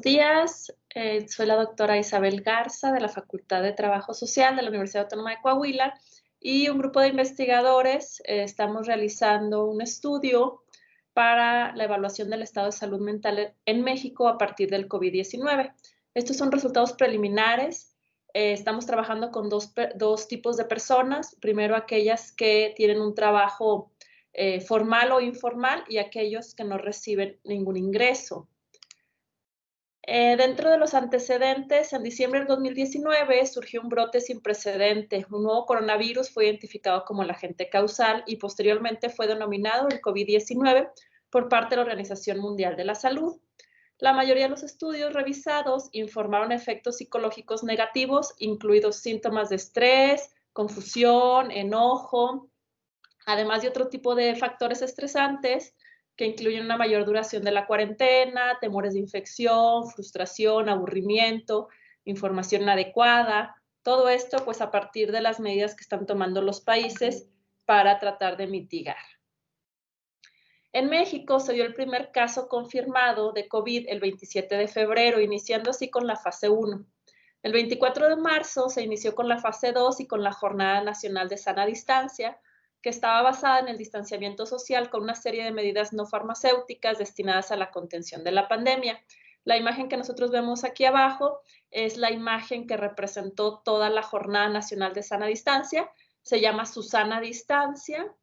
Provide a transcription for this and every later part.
Días, soy la doctora Isabel Garza de la Facultad de Trabajo Social de la Universidad Autónoma de Coahuila y un grupo de investigadores estamos realizando un estudio para la evaluación del estado de salud mental en México a partir del COVID-19. Estos son resultados preliminares. Estamos trabajando con dos tipos de personas. Primero, aquellas que tienen un trabajo formal o informal y aquellos que no reciben ningún ingreso. Dentro de los antecedentes, en diciembre del 2019 surgió un brote sin precedente. Un nuevo coronavirus fue identificado como el agente causal y posteriormente fue denominado el COVID-19 por parte de la Organización Mundial de la Salud. La mayoría de los estudios revisados informaron efectos psicológicos negativos, incluidos síntomas de estrés, confusión, enojo, además de otro tipo de factores estresantes que incluyen una mayor duración de la cuarentena, temores de infección, frustración, aburrimiento, información inadecuada, todo esto pues a partir de las medidas que están tomando los países para tratar de mitigar. En México se dio el primer caso confirmado de COVID el 27 de febrero, iniciando así con la fase 1. El 24 de marzo se inició con la fase 2 y con la Jornada Nacional de Sana Distancia, que estaba basada en el distanciamiento social con una serie de medidas no farmacéuticas destinadas a la contención de la pandemia. La imagen que nosotros vemos aquí abajo es la imagen que representó toda la Jornada Nacional de Sana Distancia. Se llama Susana Distancia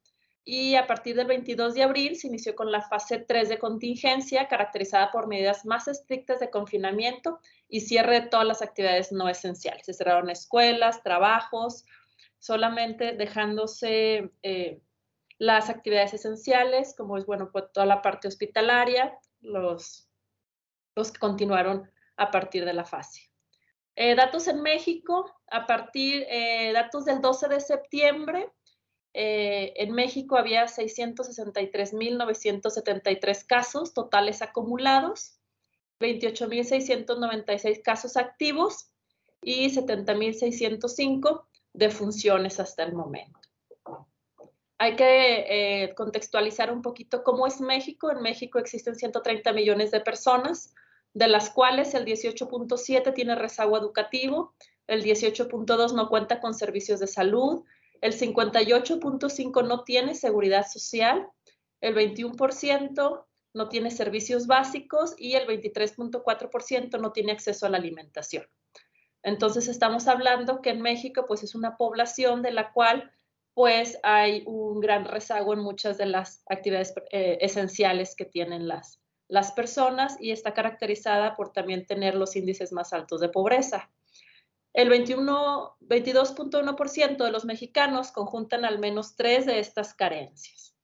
y a partir del 22 de abril se inició con la fase 3 de contingencia, caracterizada por medidas más estrictas de confinamiento y cierre de todas las actividades no esenciales. Se cerraron escuelas, trabajos, solamente dejándose las actividades esenciales, como es, bueno, pues toda la parte hospitalaria, los que continuaron a partir de la fase. Datos en México, datos del 12 de septiembre, en México había 663,973 casos totales acumulados, 28,696 casos activos y 70,605 defunciones hasta el momento. Hay que contextualizar un poquito cómo es México. En México existen 130 millones de personas, de las cuales el 18.7 tiene rezago educativo, el 18.2 no cuenta con servicios de salud, el 58.5 no tiene seguridad social, el 21% no tiene servicios básicos y el 23.4% no tiene acceso a la alimentación. Entonces estamos hablando que en México pues es una población de la cual pues hay un gran rezago en muchas de las actividades esenciales que tienen las personas y está caracterizada por también tener los índices más altos de pobreza. El 22.1% de los mexicanos conjuntan al menos 3 de estas carencias.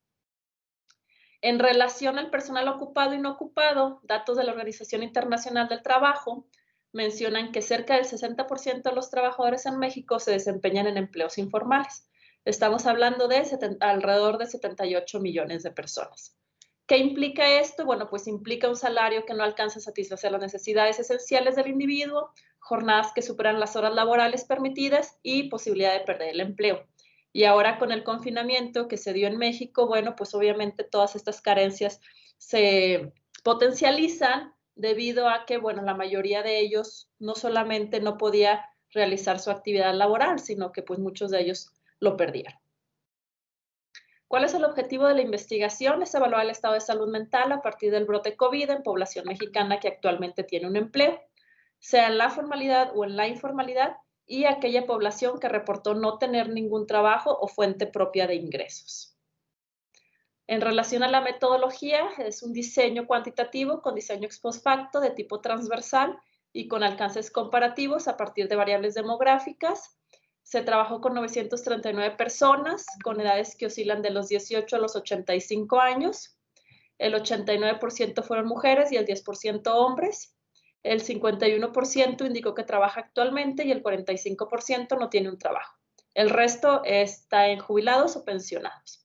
En relación al personal ocupado y no ocupado, datos de la Organización Internacional del Trabajo mencionan que cerca del 60% de los trabajadores en México se desempeñan en empleos informales. Estamos hablando de alrededor de 78 millones de personas. ¿Qué implica esto? Bueno, pues implica un salario que no alcanza a satisfacer las necesidades esenciales del individuo, jornadas que superan las horas laborales permitidas y posibilidad de perder el empleo. Y ahora con el confinamiento que se dio en México, bueno, pues obviamente todas estas carencias se potencializan debido a que, bueno, la mayoría de ellos no solamente no podía realizar su actividad laboral, sino que pues muchos de ellos lo perdieron. ¿Cuál es el objetivo de la investigación? Es evaluar el estado de salud mental a partir del brote COVID en población mexicana que actualmente tiene un empleo, sea en la formalidad o en la informalidad, y aquella población que reportó no tener ningún trabajo o fuente propia de ingresos. En relación a la metodología, es un diseño cuantitativo con diseño ex post facto de tipo transversal y con alcances comparativos a partir de variables demográficas. Se trabajó con 939 personas con edades que oscilan de los 18 a los 85 años. El 89% fueron mujeres y el 10% hombres. El 51% indicó que trabaja actualmente y el 45% no tiene un trabajo. El resto está en jubilados o pensionados.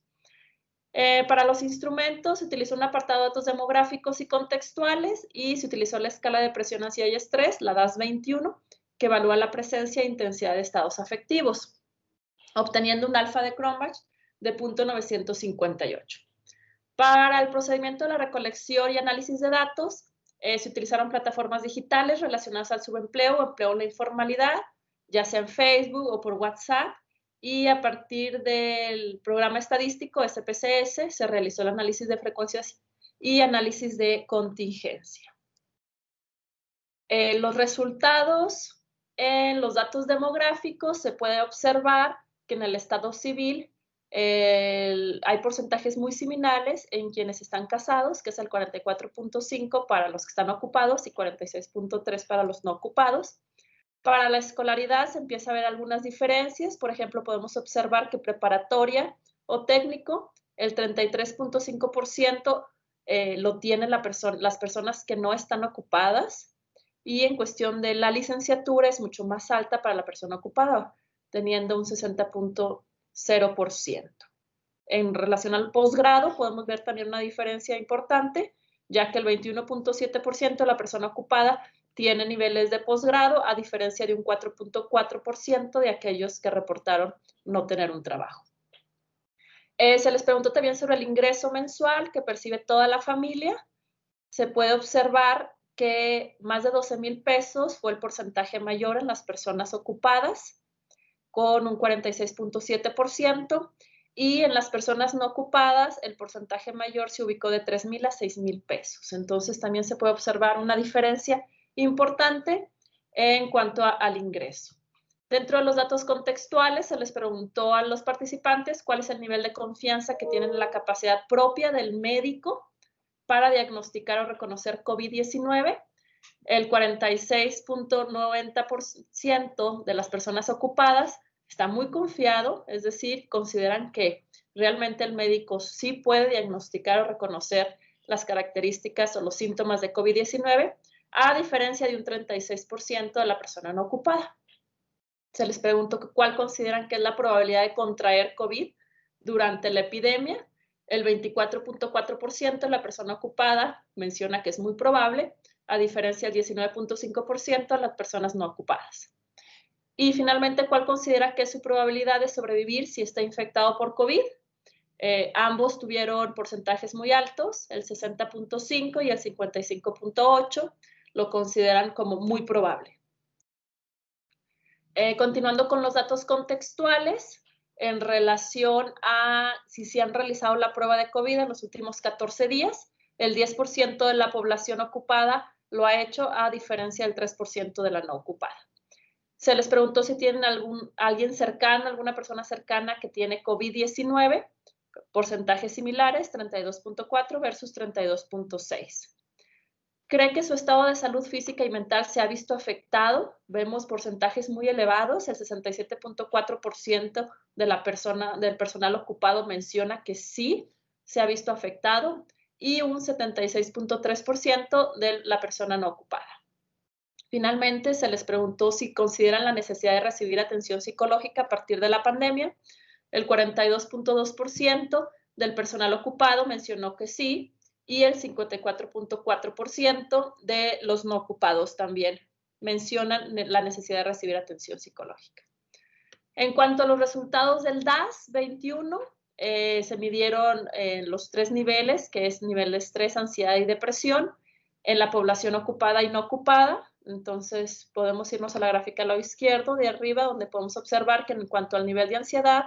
Para los instrumentos se utilizó un apartado de datos demográficos y contextuales y se utilizó la escala de presión, ansiedad y estrés, la DAS-21, que evalúa la presencia e intensidad de estados afectivos, obteniendo un alfa de Cronbach de 0.958. Para el procedimiento de la recolección y análisis de datos, Se utilizaron plataformas digitales relacionadas al subempleo o empleo en la informalidad, ya sea en Facebook o por WhatsApp, y a partir del programa estadístico SPSS se realizó el análisis de frecuencias y análisis de contingencia. Los resultados en los datos demográficos se puede observar que en el estado civil hay porcentajes muy similares en quienes están casados, que es el 44.5 para los que están ocupados y 46.3 para los no ocupados. Para la escolaridad se empieza a ver algunas diferencias. Por ejemplo, podemos observar que preparatoria o técnico, el 33.5% lo tienen las personas que no están ocupadas. Y en cuestión de la licenciatura es mucho más alta para la persona ocupada, teniendo un 60.0%. En relación al posgrado, podemos ver también una diferencia importante, ya que el 21.7% de la persona ocupada tiene niveles de posgrado, a diferencia de un 4.4% de aquellos que reportaron no tener un trabajo. Se les preguntó también sobre el ingreso mensual que percibe toda la familia. Se puede observar que más de 12,000 pesos fue el porcentaje mayor en las personas ocupadas, con un 46.7%, y en las personas no ocupadas el porcentaje mayor se ubicó de 3,000 a 6,000 pesos. Entonces también se puede observar una diferencia importante en cuanto al ingreso. Dentro de los datos contextuales se les preguntó a los participantes cuál es el nivel de confianza que tienen en la capacidad propia del médico para diagnosticar o reconocer COVID-19. El 46.90% de las personas ocupadas está muy confiado, es decir, consideran que realmente el médico sí puede diagnosticar o reconocer las características o los síntomas de COVID-19, a diferencia de un 36% de la persona no ocupada. Se les preguntó cuál consideran que es la probabilidad de contraer COVID durante la epidemia. El 24.4% de la persona ocupada menciona que es muy probable, a diferencia del 19.5% de las personas no ocupadas. Y finalmente, ¿cuál considera que es su probabilidad de sobrevivir si está infectado por COVID? Ambos tuvieron porcentajes muy altos, el 60.5 y el 55.8 lo consideran como muy probable. Continuando con los datos contextuales, en relación a si se han realizado la prueba de COVID en los últimos 14 días, el 10% de la población ocupada lo ha hecho, a diferencia del 3% de la no ocupada. Se les preguntó si tienen alguien cercano, alguna persona cercana que tiene COVID-19, porcentajes similares, 32.4 versus 32.6. ¿Cree que su estado de salud física y mental se ha visto afectado? Vemos porcentajes muy elevados, el 67.4% del personal ocupado menciona que sí se ha visto afectado y un 76.3% de la persona no ocupada. Finalmente, se les preguntó si consideran la necesidad de recibir atención psicológica a partir de la pandemia. El 42.2% del personal ocupado mencionó que sí, y el 54.4% de los no ocupados también mencionan la necesidad de recibir atención psicológica. En cuanto a los resultados del DAS 21, se midieron los 3 niveles, que es nivel de estrés, ansiedad y depresión, en la población ocupada y no ocupada. Entonces, podemos irnos a la gráfica al lado izquierdo de arriba, donde podemos observar que en cuanto al nivel de ansiedad,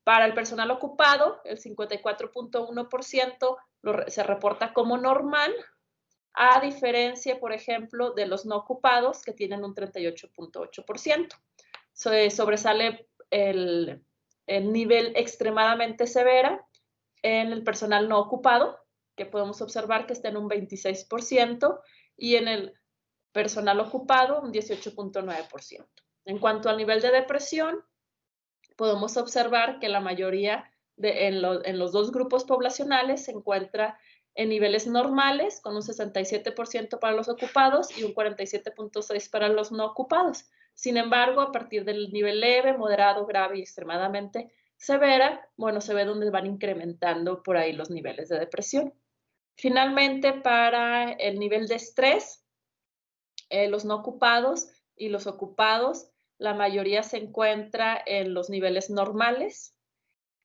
para el personal ocupado, el 54.1% se reporta como normal, a diferencia, por ejemplo, de los no ocupados, que tienen un 38.8%. Sobresale el nivel extremadamente severa en el personal no ocupado, que podemos observar que está en un 26%, y en el personal ocupado un 18.9%. En cuanto al nivel de depresión, podemos observar que la mayoría en los dos grupos poblacionales se encuentra en niveles normales, con un 67% para los ocupados y un 47.6% para los no ocupados. Sin embargo, a partir del nivel leve, moderado, grave y extremadamente severa, bueno, se ve donde van incrementando por ahí los niveles de depresión. Finalmente, para el nivel de estrés, los no ocupados y los ocupados, la mayoría se encuentra en los niveles normales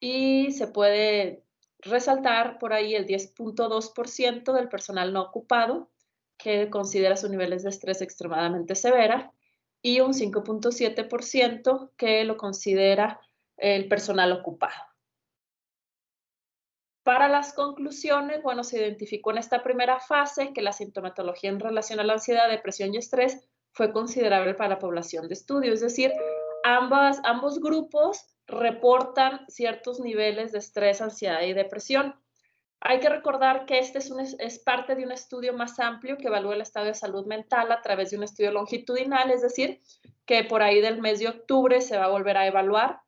y se puede resaltar por ahí el 10.2% del personal no ocupado, que considera sus niveles de estrés extremadamente severa, y un 5.7% que lo considera el personal ocupado. Para las conclusiones, bueno, se identificó en esta primera fase que la sintomatología en relación a la ansiedad, depresión y estrés fue considerable para la población de estudio, es decir, ambos grupos reportan ciertos niveles de estrés, ansiedad y depresión. Hay que recordar que este es parte de un estudio más amplio que evalúa el estado de salud mental a través de un estudio longitudinal, es decir, que por ahí del mes de octubre se va a volver a evaluar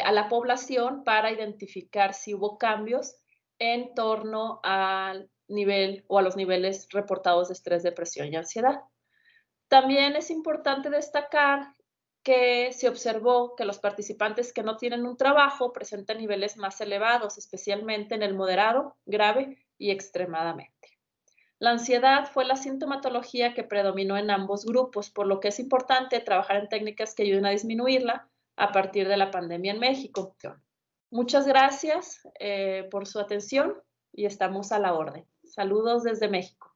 a la población para identificar si hubo cambios en torno al nivel o a los niveles reportados de estrés, depresión y ansiedad. También es importante destacar que se observó que los participantes que no tienen un trabajo presentan niveles más elevados, especialmente en el moderado, grave y extremadamente. La ansiedad fue la sintomatología que predominó en ambos grupos, por lo que es importante trabajar en técnicas que ayuden a disminuirla a partir de la pandemia en México. Muchas gracias por su atención y estamos a la orden. Saludos desde México.